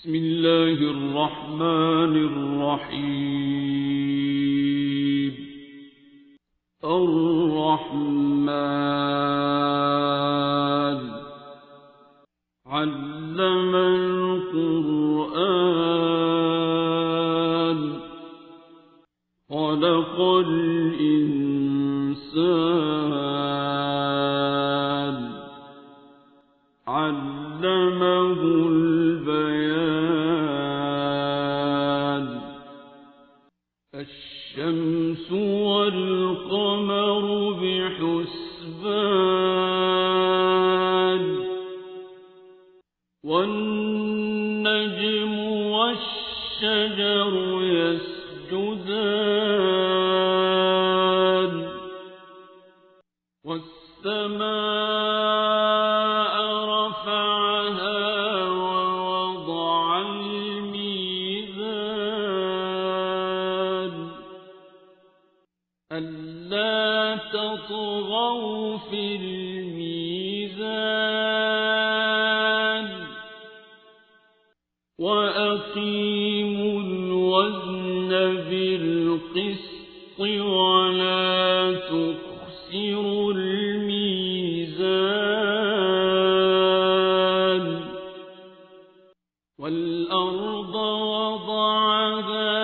بسم الله الرحمن الرحيم. الرحمن علم القرآن خلق الإنسان علمه البيان. الشمس والقمر بحسبان والنجم والشجر يسجدان والسماء رفعها ووضع الميزان ألا تطغوا في الميزان وأقيموا الوزن بالقسط ولا تخسروا الميزان. والأرض وضعها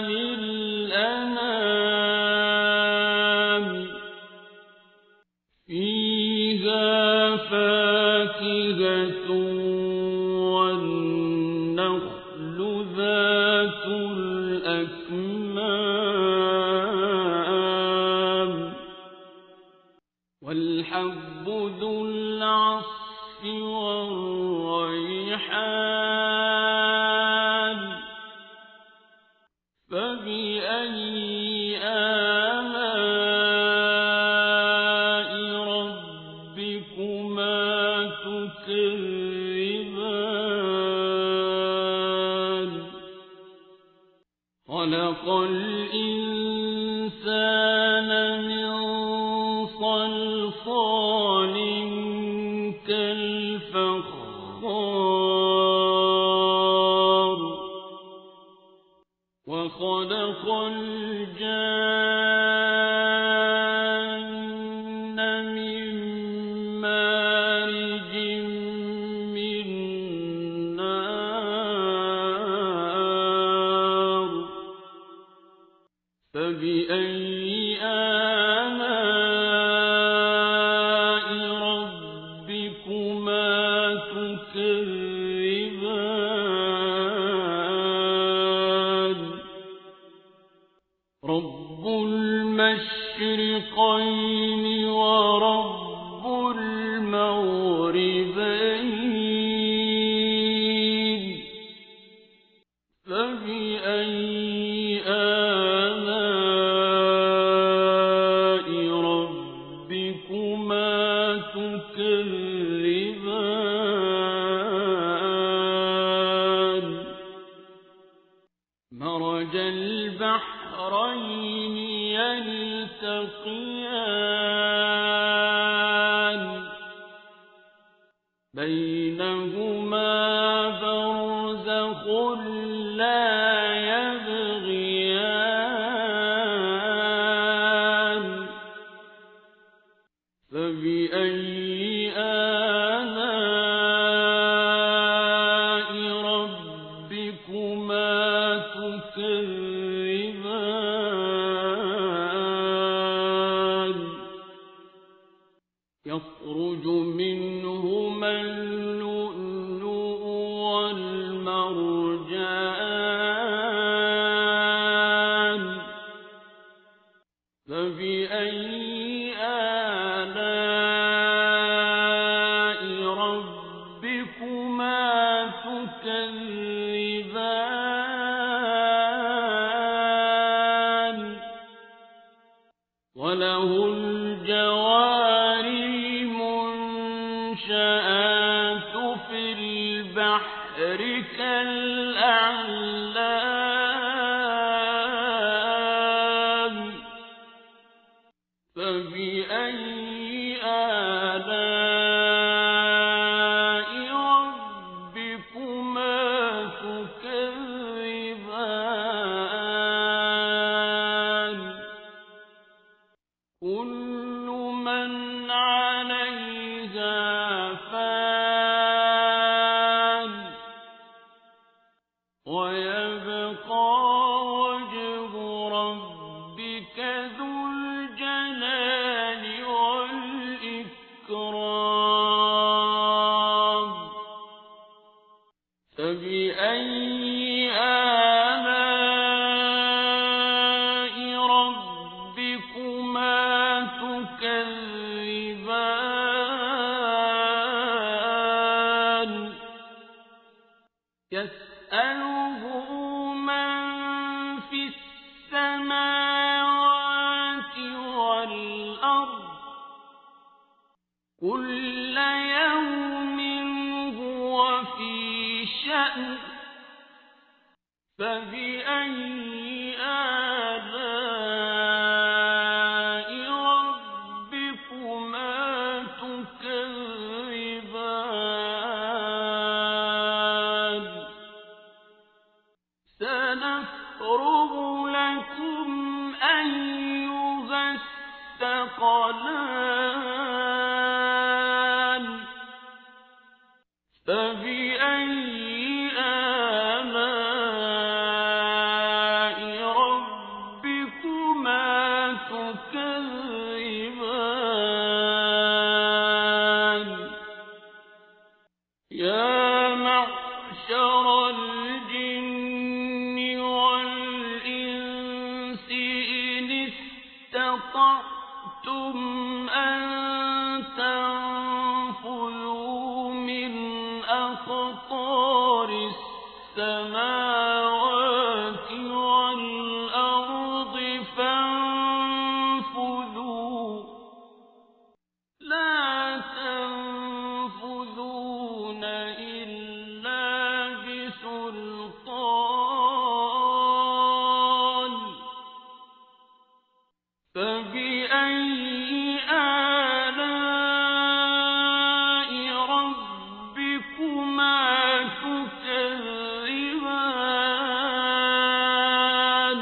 للأنام فيها فاكهة والنخل ذات الأكمام والحب ذو العصف والريحان فبأي آلاء ربكما تكذبان. خلق الإنسان من صلصال كالفخار وخلق الجان من مارج من نار فبأي آلاء ربكما تكذبان. رب المشرقين ورب المغربين فبأي آلاء ربكما تكذبان. مرج البحرين يلتقيان بينهما برزخ لا يبغيان فبأي آلاء ربكما تكذبان. يخرج منهما اللؤلؤ والمرجان فبأي آلاء ربكما تكذبان. وله الجوار المنشآت في البحر كالأعلام فبأي آلاء ربكما تكذبان. فبأي آلاء ربكما تكذبان يسأله من في السماوات والأرض كل يوم هو في شأن فبأي آلاء ربكما تكذبان سنفرغ لكم أيها الثقلان فبأي آلاء ربكما تكذبان يا معشر الجن والإنس إن استطعتم أن تنفذوا من أقطار السماوات والأرض فانفذوا لا تنفذون إلا بسلطان فبأي آلاء ربكما تكذبان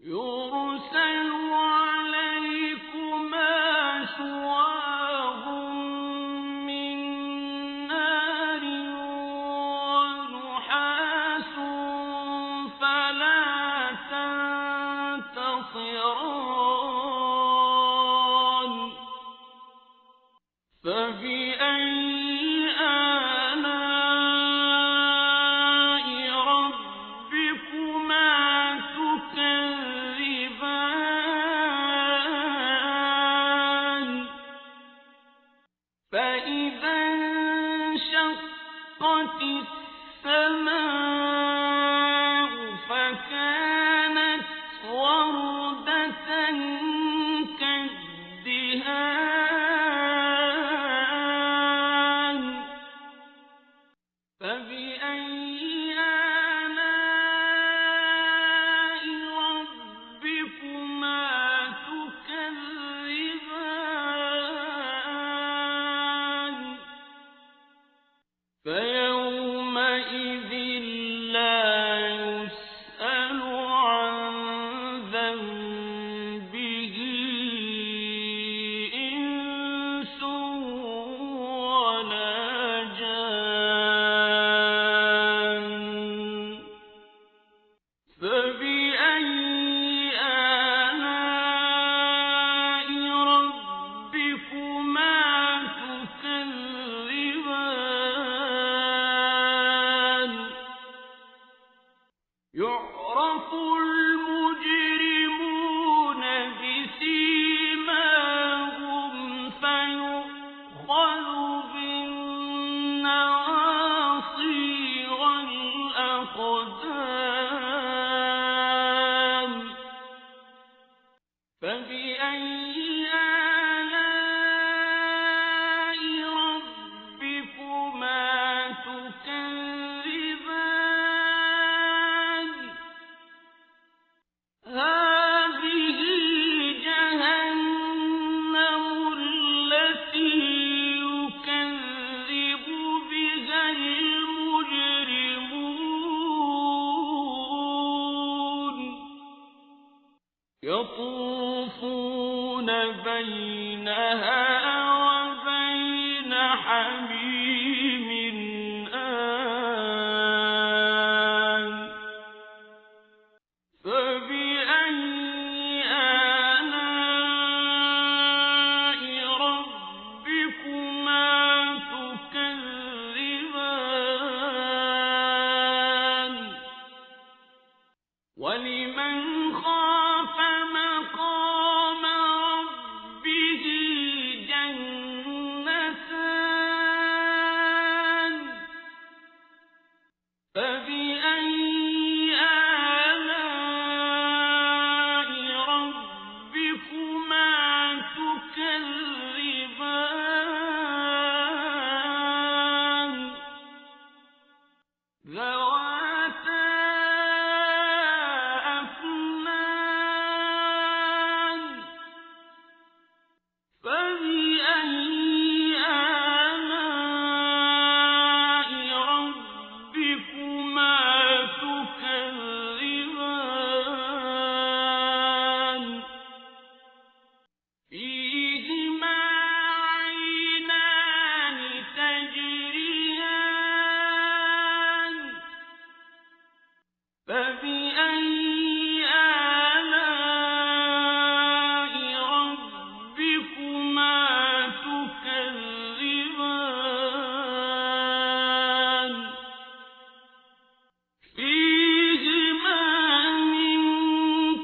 يرسل عليكما شواظ من نار ونحاس فلا تنتصران فبأي آلاء ربكما تكذبان فإذا انشقت السماء فكانت وردة كالدهان فبأي آلاء ربكما تكذبان فيومئذ لا يسأل عن ذنبه إنس ولا جان فبأي آلاء ربكما تكذبان يعرف المجرمون بسيماهم فيؤخذ بالنواصي والأقدام فبأي آلاء ربكما تكذبان هذه جهنم التي يكذب بها المجرمون يطوفون بينها وبين حميم آن فبأي آلاء ربكما تكذبان وَلِمَنْ خَافَ مَقَامَ رَبِّهِ جَنَّتَانِ فَبِأَيِّ آلَاءِ رَبِّكُمَا تُكَذِّبَانِ ذَوَاتَا أَفْنَانٍ فَبِأَيِّ آلَاءِ رَبِّكُمَا تُكَذِّبَانِ فِيهِمَا عَيْنَانِ تَجْرِيَانِ فَبِأَيِّ آلَاءِ رَبِّكُمَا تُكَذِّبَانِ فِيهِمَا مِن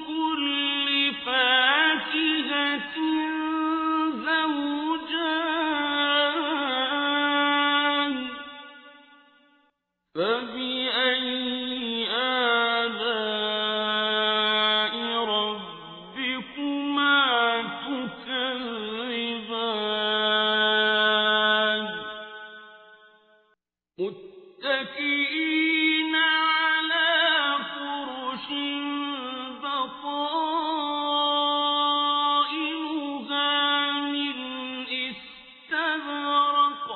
كُلِّ فَاكِهَةٍ زَوْجَانِ فَبِأَيِّ آلَاءِ رَبِّكُمَا تُكَذِّبَانِ مُتَّكِئِينَ عَلَى فُرُشٍ بَطَائِنُهَا مِنْ إِسْتَبْرَقٍ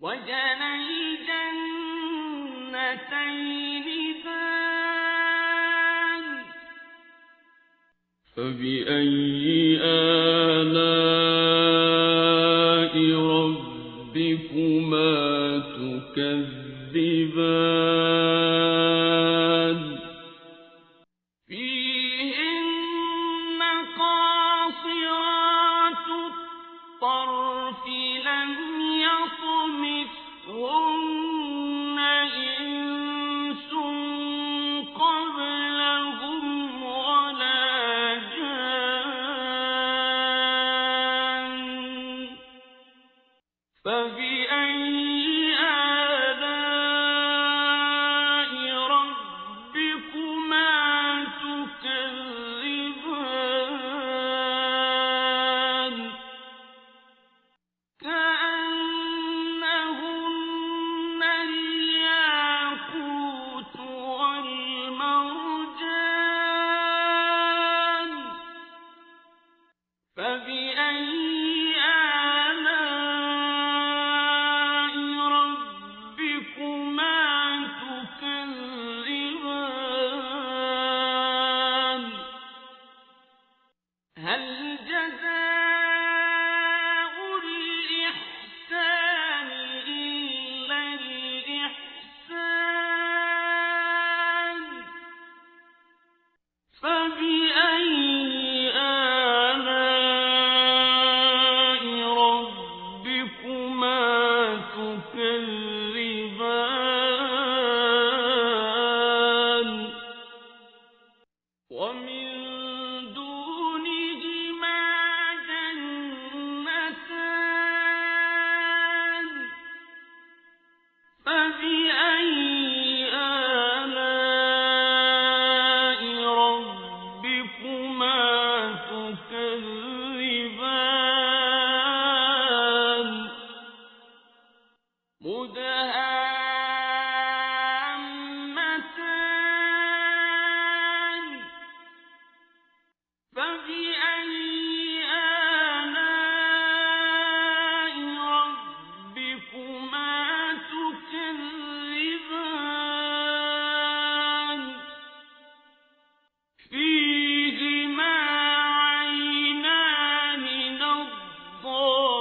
وَجَنَى الْجَنَّتَيْنِ دَانٍ فَبِأَيِّ آلَاءِ رَبِّكُمَا تُكَذِّبَانِ فِيهِنَّ قَاصِرَاتُ الطَّرْفِ لَمْ يَطْمِثْهُنَّ إِنسٌ قَبْلَهُمْ وَلَا جَانٌّ فَبِأَيِّ آلَاءِ رَبِّكُمَا تُكَذِّبَانِ كَأَنَّهُنَّ الْيَاقُوتُ وَالْمَرْجَانُ فَبِأَيِّ آلَاءِ رَبِّكُمَا تُكَذِّبَانِ هَلْ جَزَاءُ الْإِحْسَانِ إِلَّا الْإِحْسَانُ فَبِأَيِّ آلَاءِ رَبِّكُمَا تُكَذِّبَانِ وَمِن دُونِهِمَا جَنَّتَانِ فَبِأَيِّ آلَاءِ رَبِّكُمَا تُكَذِّبَانِ مُدْهَامَّتَانِ فَبِأَيِّ آلَاءِ رَبِّكُمَا تُكَذِّبَانِ فِيهِمَا عَيْنَانِ نَضَّاخَتَانِ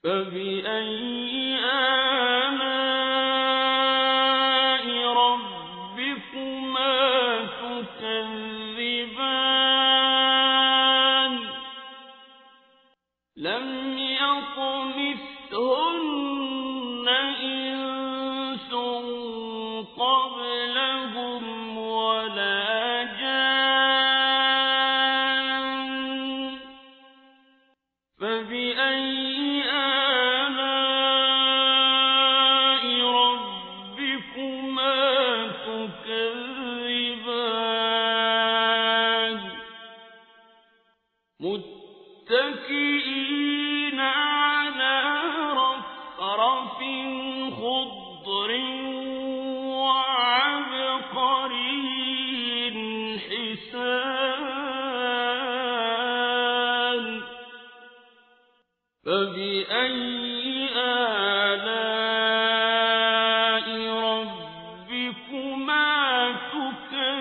فبأي آلاء ربكما تكذبان لم يطمثهن إنس قبلهم ولا جان فبأي آلاء ربكما تكذبان متكئين على رفرف خضر وعبقري حسان فبأي آلاء ربكما تكذبان